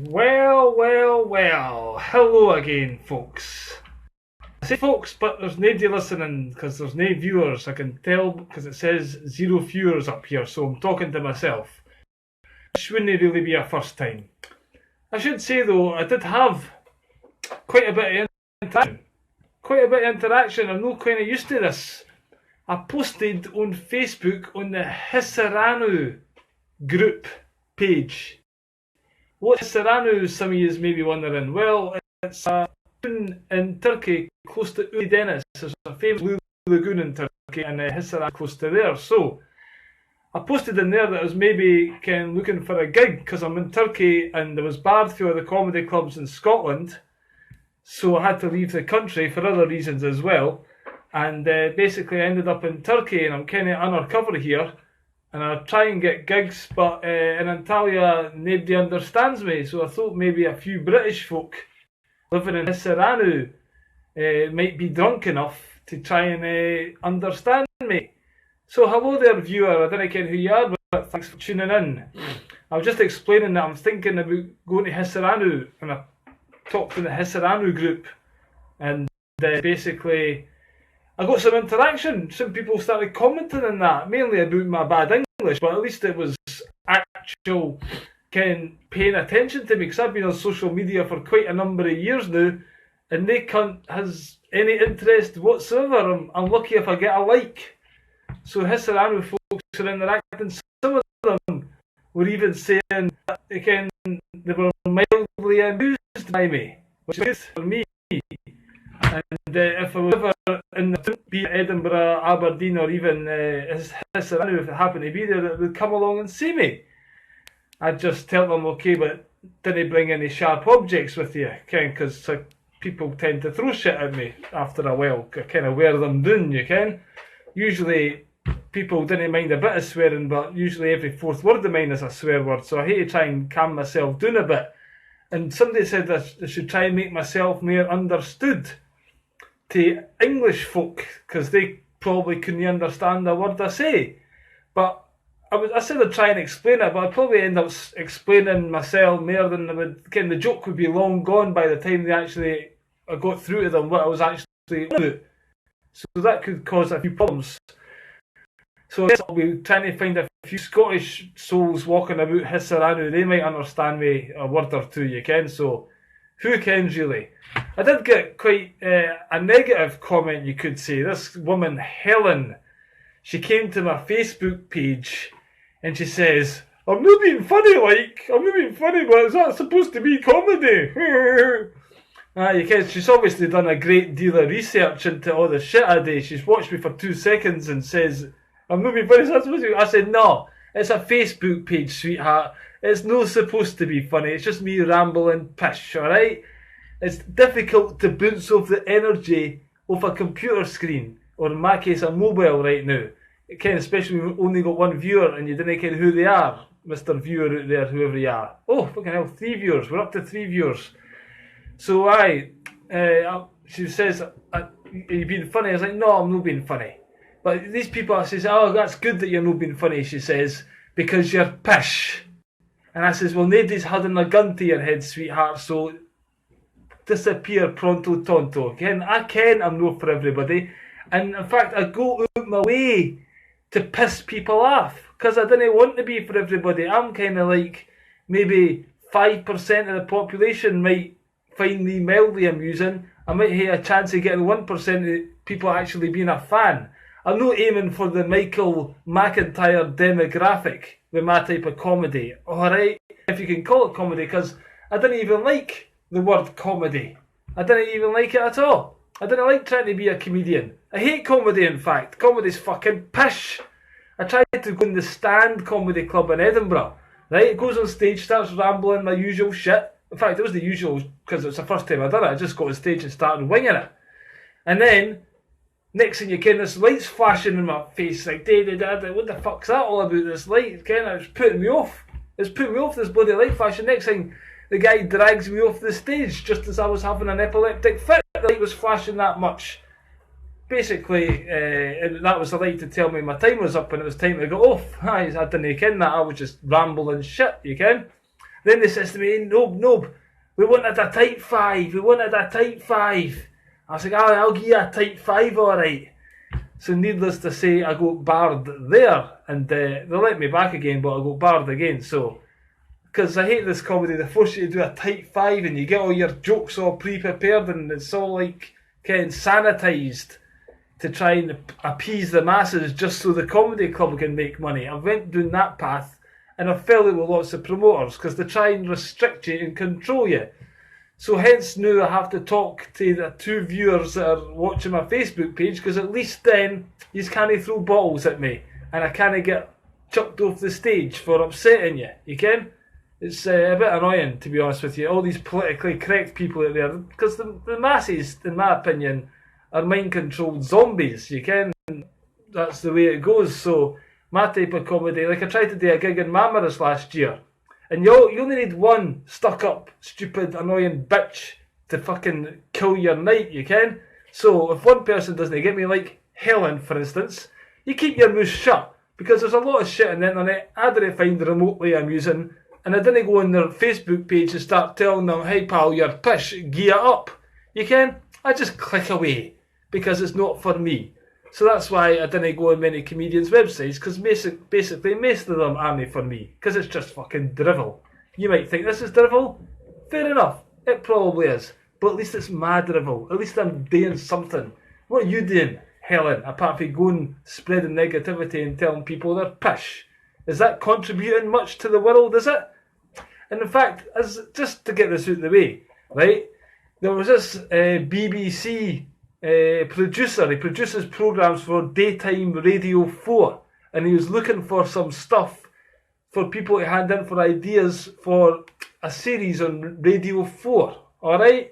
Well, hello again, folks. I say folks, but there's nobody listening because there's no viewers. I can tell because it says 0 viewers up here, so I'm talking to myself. This wouldn't really be a first time. I should say though, I did have quite a bit of interaction. I'm not kind of used to this. I posted on Facebook on the Hisaranu group page. What Hisaranu, some of you may be wondering? Well, it's a lagoon in Turkey close to Deniz. There's a famous blue lagoon in Turkey and Hisaranu close to there. So I posted in there that I was maybe looking for a gig because I'm in Turkey and there was barred few of the comedy clubs in Scotland. So I had to leave the country for other reasons as well. And basically I ended up in Turkey and I'm kind of undercover here. And I try and get gigs, but in Antalya, nobody understands me. So I thought maybe a few British folk living in Hisaranu might be drunk enough to try and understand me. So hello there, viewer. I don't know who you are, but thanks for tuning in. I was just explaining that I'm thinking about going to Hisaranu, and I talked to the Hisaranu group, and basically I got some interaction. Some people started commenting on that, mainly about my bad English, but at least it was actual paying attention to me, because I've been on social media for quite a number of years now, and they can't has any interest whatsoever. I'm lucky if I get a like. So Hisaranu folks are interacting. Some of them were even saying that they were mildly amused by me, which is good for me. And if I was ever in the be Edinburgh, Aberdeen, or even Hisaranu, if it happened to be there, that would come along and see me, I'd just tell them, okay, but didn't bring any sharp objects with you, because people tend to throw shit at me after a while. I kind of wear them down, you can. Usually people didn't mind a bit of swearing, but usually every fourth word of mine is a swear word, so I hate to try and calm myself down a bit. And somebody said that I should try and make myself more understood to English folk, because they probably couldn't understand a word I say. But I said I'd try and explain it, but I'd probably end up explaining myself more than I would. Again, the joke would be long gone by the time I got through to them what I was actually about. So that could cause a few problems. So I guess I'll be trying to find a few Scottish souls walking about Hisaranu. They might understand me a word or two, you can. So who kens really? I did get quite a negative comment, you could say. This woman, Helen, she came to my Facebook page and she says, I'm not being funny, but is that supposed to be comedy? You can, she's obviously done a great deal of research into all the shit I do. She's watched me for 2 seconds and says, I'm not being funny, is that supposed to be? I said, no, it's a Facebook page, sweetheart. It's not supposed to be funny, it's just me rambling pish, alright? It's difficult to bounce off the energy off a computer screen, or in my case a mobile right now. Especially when we've only got one viewer and you didn't care who they are, Mr. Viewer out there, whoever you are. Oh, fucking hell, 3 viewers, we're up to 3 viewers. So she says, are you being funny? I was like, no, I'm not being funny. But these people, I says, oh, that's good that you're not being funny, she says, because you're pish. And I says, well, nobody's holding a gun to your head, sweetheart, so disappear pronto tonto. Again, I'm not for everybody. And in fact, I go out my way to piss people off, because I didn't want to be for everybody. I'm kind of like, maybe 5% of the population might find me mildly amusing. I might have a chance of getting 1% of people actually being a fan. I'm not aiming for the Michael McIntyre demographic with my type of comedy, alright? If you can call it comedy, because I didn't even like the word comedy. I didn't even like it at all. I didn't like trying to be a comedian. I hate comedy, in fact. Comedy's fucking pish. I tried to go in the Stand Comedy Club in Edinburgh, right? It goes on stage, starts rambling my usual shit. In fact, it was the usual, because it was the first time I done it. I just got on stage and started winging it. And then, next thing you can, this light's flashing in my face, like, what the fuck's that all about, this light? It's putting me off. It's putting me off, this bloody light flashing. Next thing, the guy drags me off the stage just as I was having an epileptic fit. The light was flashing that much. Basically, that was the light to tell me my time was up and it was time to go off. I didn't ken that, I was just rambling shit, you can. Then they says to me, Nob, we wanted a type 5, we wanted a type 5. I was like, I'll give you a type 5, alright. So needless to say, I got barred there, and they let me back again, but I got barred again. So, because I hate this comedy, they force you to do a type 5, and you get all your jokes all pre-prepared, and it's all like getting sanitised to try and appease the masses just so the comedy club can make money. I went down that path, and I fell out with lots of promoters, because they try and restrict you and control you. So hence now I have to talk to the 2 viewers that are watching my Facebook page, because at least then you can't throw bottles at me and I can't get chucked off the stage for upsetting you. You can? It's a bit annoying, to be honest with you, all these politically correct people out there, because the masses, in my opinion, are mind-controlled zombies. You can? That's the way it goes. So my type of comedy, like I tried to do a gig in Marmaris last year, and you only need one stuck-up, stupid, annoying bitch to fucking kill your night, you can? So if one person doesn't get me, like Helen, for instance, you keep your mouth shut, because there's a lot of shit on the internet I didn't find remotely amusing, and I didn't go on their Facebook page and start telling them, hey pal, you're pish, gear up. You can? I just click away, because it's not for me. So that's why I didn't go on many comedians' websites, because basically most of them aren't for me, because it's just fucking drivel. You might think this is drivel. Fair enough, it probably is. But at least it's my drivel. At least I'm doing something. What are you doing, Helen, apart from going spreading negativity and telling people they're pish? Is that contributing much to the world, is it? And in fact, just to get this out of the way, right, there was this BBC producer. He produces programmes for daytime Radio 4, and he was looking for some stuff for people to hand in for ideas for a series on Radio 4, alright?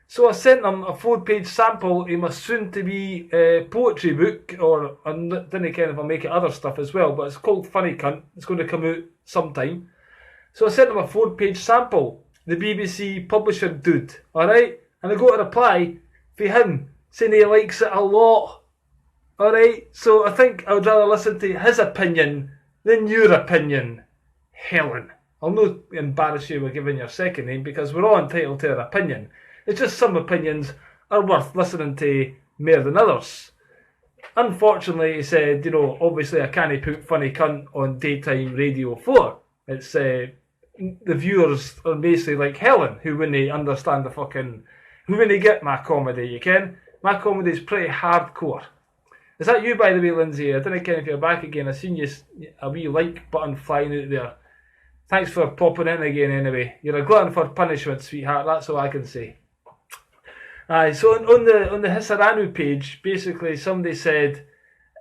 So I sent him a 4-page sample in my soon-to-be poetry book, or I didn't care if I make it other stuff as well, but it's called Funny Cunt. It's going to come out sometime. So I sent him a 4-page sample, the BBC publisher dude, alright? And I got a reply for him saying he likes it a lot. Alright, so I think I would rather listen to his opinion than your opinion, Helen. I'll not embarrass you with giving your second name, because we're all entitled to our opinion. It's just some opinions are worth listening to more than others. Unfortunately, he said, obviously I can't put Funny Cunt on daytime Radio 4. It's the viewers are basically like Helen, who wouldn't understand who wouldn't get my comedy, you can? My comedy is pretty hardcore. Is that you, by the way, Lindsay? I didn't care if you're back again. I seen you, a wee like button flying out there. Thanks for popping in again anyway. You're a glutton for punishment, sweetheart. That's all I can say. Aye, so on the Hisaranu page, basically somebody said,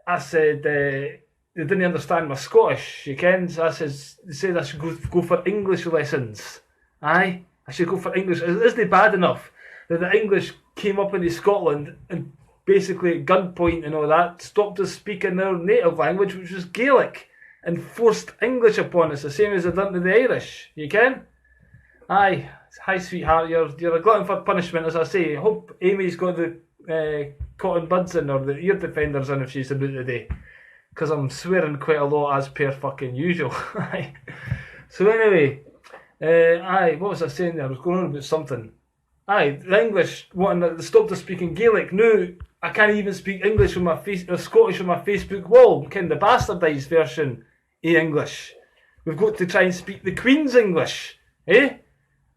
they didn't understand my Scottish, you ken? So they said I should go for English lessons. Aye, I should go for English. Isn't it bad enough that the English came up into Scotland and basically at gunpoint and all that stopped us speaking their native language, which was Gaelic, and forced English upon us, the same as they done to the Irish, you ken? Aye, hi sweetheart, you're a glutton for punishment, as I say. I hope Amy's got the cotton buds in, or the ear defenders in if she's about today, because I'm swearing quite a lot as per fucking usual. So anyway, what was I saying there? I was going on about something. Aye, the English wanting to stop us speaking Gaelic. Now I can't even speak English on my Scottish on my Facebook wall. Kind of the bastardised version of English. We've got to try and speak the Queen's English, eh?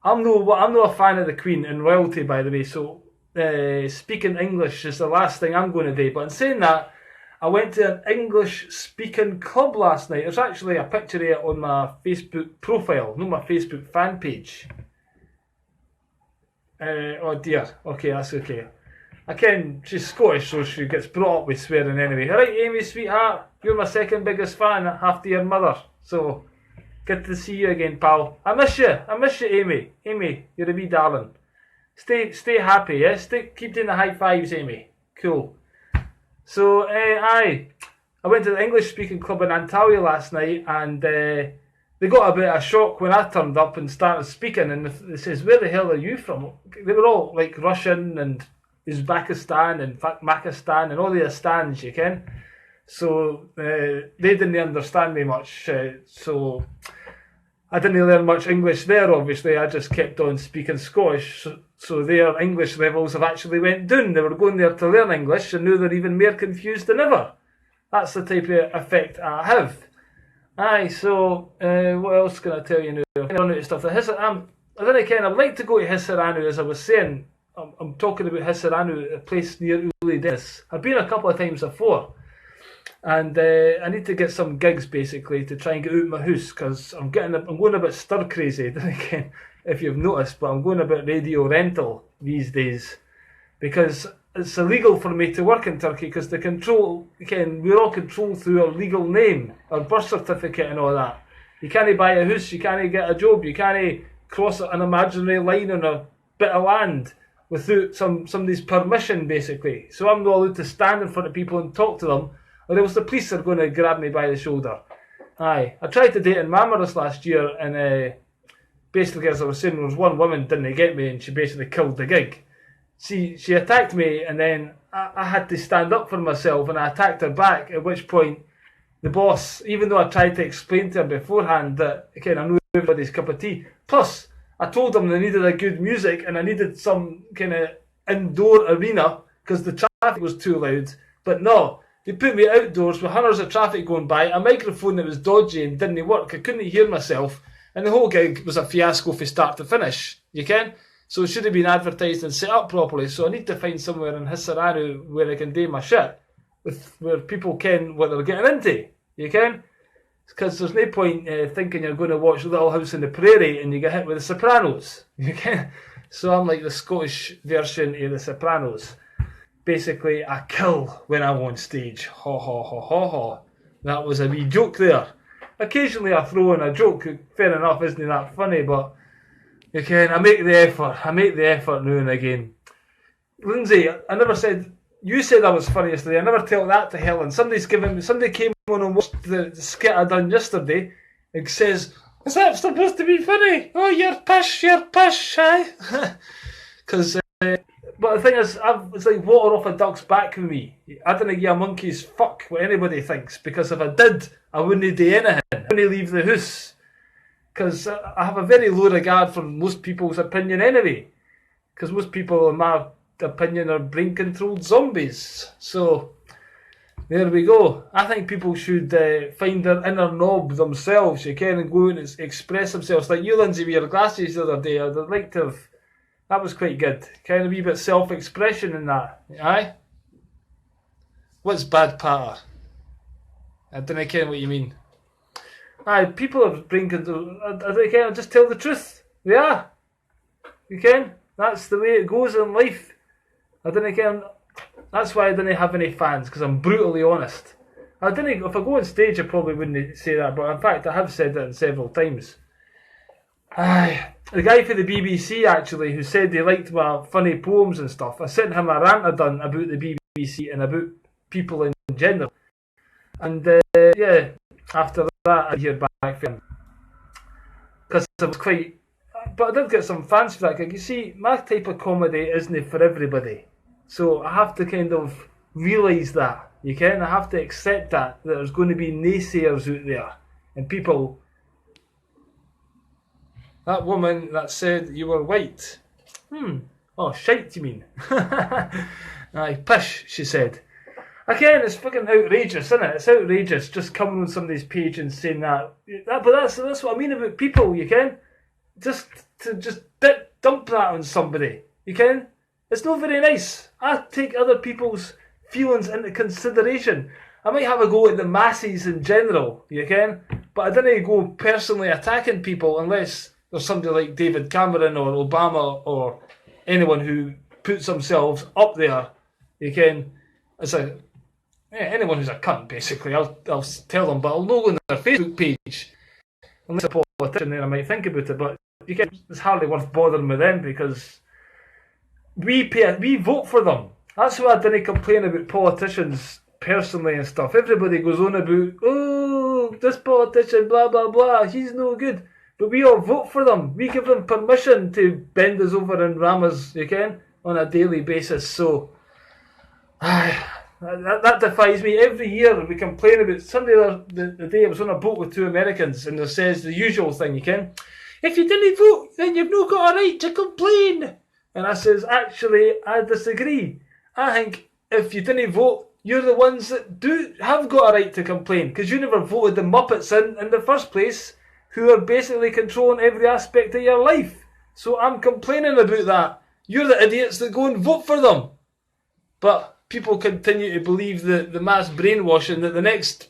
I'm no a fan of the Queen and royalty, by the way. So speaking English is the last thing I'm going to do. But in saying that, I went to an English speaking club last night. There's actually a picture of it on my Facebook profile, not my Facebook fan page. Oh dear, okay, that's okay. I ken she's Scottish, so she gets brought up with swearing anyway. Alright, Amy, sweetheart, you're my second biggest fan after your mother, so good to see you again, pal. I miss you, Amy. Amy, you're a wee darling. Stay happy, yeah? Keep doing the high fives, Amy. Cool. So, I went to the English speaking club in Antalya last night, and they got a bit of a shock when I turned up and started speaking, and they says, where the hell are you from? They were all like Russian and Uzbekistan and Pakistan and all the stands, you ken. So they didn't understand me much. So I didn't learn much English there, obviously. I just kept on speaking Scottish. So their English levels have actually went down. They were going there to learn English, and now they're even more confused than ever. That's the type of effect I have. Aye, so what else can I tell you now? On stuff. I'd like to go to Hisaranu, as I was saying. I'm talking about Hisaranu, a place near Uli Dennis. I've been a couple of times before. And I need to get some gigs, basically, to try and get out of my house, because I'm going a bit stir crazy, then again, if you've noticed, but I'm going a bit radio rental these days, because it's illegal for me to work in Turkey, because we're all controlled through our legal name, our birth certificate and all that. You can't buy a house, you can't get a job, you can't cross an imaginary line on a bit of land without somebody's permission, basically. So I'm not allowed to stand in front of people and talk to them, or else the police are going to grab me by the shoulder. Aye. I tried to date in Marmaris last year, and basically, as I was saying, there was one woman didn't get me, and she basically killed the gig. She attacked me, and then I had to stand up for myself, and I attacked her back, at which point the boss, even though I tried to explain to her beforehand that, again, I knew everybody's cup of tea. Plus, I told them they needed a good music, and I needed some kind of indoor arena, because the traffic was too loud. But no, they put me outdoors with hundreds of traffic going by, a microphone that was dodgy and didn't work. I couldn't hear myself, and the whole gig was a fiasco from start to finish, you can? So it should have been advertised and set up properly. So I need to find somewhere in Hisaranu where I can do my shit, where people ken what they're getting into, you can? Because there's no point thinking you're going to watch Little House on the Prairie and you get hit with The Sopranos, you can? So I'm like the Scottish version of The Sopranos. Basically, I kill when I'm on stage. Ha ha ha ha ha. That was a wee joke there. Occasionally I throw in a joke. Fair enough, isn't that funny? But you can, I make the effort now and again. Lindsay, I never said, you said I was funny yesterday. I never tell that to Helen. Somebody came on and watched the skit I done yesterday and says, is that supposed to be funny? Oh, you're pish, aye? Because, but the thing is, it's like water off a duck's back with me. I didn't give a monkey's fuck what anybody thinks, because if I did, I wouldn't do anything. I wouldn't leave the house. Because I have a very low regard for most people's opinion anyway. Because most people, in my opinion, are brain-controlled zombies. So, there we go. I think people should find their inner knob themselves, you can, and go and express themselves. Like you, Lindsay, with your glasses the other day, I'd like to have... That was quite good. Kind of a wee bit self-expression in that. Aye? What's bad patter? I don't know what you mean. Aye, people are bringing... I just tell the truth. They are. You can. That's the way it goes in life. I don't know. That's why I didn't have any fans, because I'm brutally honest. If I go on stage, I probably wouldn't say that, but in fact, I have said that several times. Aye. The guy for the BBC, actually, who said he liked my funny poems and stuff, I sent him a rant I done about the BBC and about people in general. And, yeah, after that, I hear back from him. Because I was quite... But I did get some fans for that gig. You see, my type of comedy isn't for everybody. So I have to kind of realise that, you can? I have to accept that there's going to be naysayers out there. And people... That woman that said you were white. Oh, shite, you mean? Aye, pish, she said. Again, it's fucking outrageous, isn't it? It's outrageous just coming on somebody's page and saying that. But that's what I mean about people, you can? Just dump that on somebody, you can? It's not very nice. I take other people's feelings into consideration. I might have a go at the masses in general, you can? But I didn't go personally attacking people unless there's somebody like David Cameron or Obama or anyone who puts themselves up there, you can, as anyone who's a cunt, basically. I'll tell them, but I'll know on their Facebook page. Unless a politician, then I might think about it, but you can, it's hardly worth bothering with them, because we vote for them. That's why I didn't complain about politicians personally and stuff. Everybody goes on about, oh, this politician, blah, blah, blah, he's no good. But we all vote for them. We give them permission to bend us over and ram us, you can, on a daily basis. So, That defies me. Every year we complain about Sunday the day I was on a boat with two Americans and it says the usual thing, you can. If you didn't vote, then you've not got a right to complain. And I says, actually, I disagree. I think if you didn't vote, you're the ones that have got a right to complain because you never voted the Muppets in the first place, who are basically controlling every aspect of your life. So I'm complaining about that. You're the idiots that go and vote for them. But people continue to believe the mass brainwashing that the next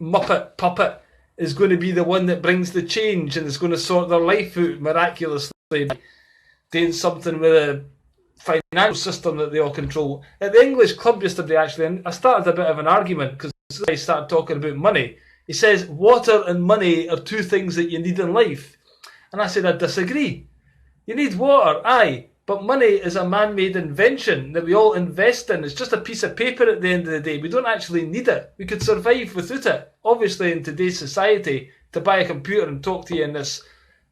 Muppet puppet is going to be the one that brings the change and is going to sort their life out miraculously by doing something with a financial system that they all control. At the English club yesterday, actually, and I started a bit of an argument because this guy started talking about money. He says water and money are two things that you need in life. And I said, I disagree. You need water, aye, but money is a man-made invention that we all invest in. It's just a piece of paper at the end of the day. We don't actually need it. We could survive without it. Obviously, in today's society, to buy a computer and talk to you in this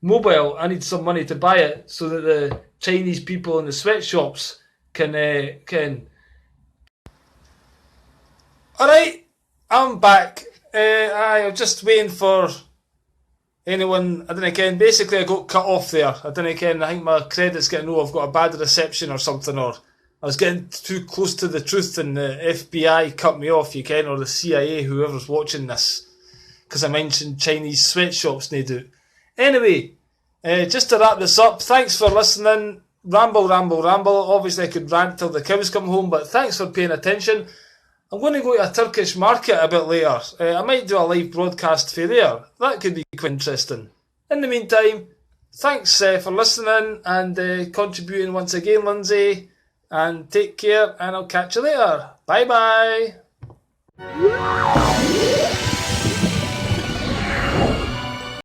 mobile, I need some money to buy it so that the Chinese people in the sweatshops can. Alright, I'm back. I'm just waiting for anyone. I don't know, basically I got cut off there. I don't know, I think my credit's getting low. I've got a bad reception or something, or I was getting too close to the truth and the FBI cut me off, you can, or the CIA, whoever's watching this, because I mentioned Chinese sweatshops, no doubt. Anyway, just to wrap this up, thanks for listening. Ramble. Obviously I could rant till the cows come home, but thanks for paying attention. I'm going to go to a Turkish market a bit later. I might do a live broadcast for there. That could be quite interesting. In the meantime, thanks for listening and contributing once again, Lindsay. And take care, and I'll catch you later. Bye bye.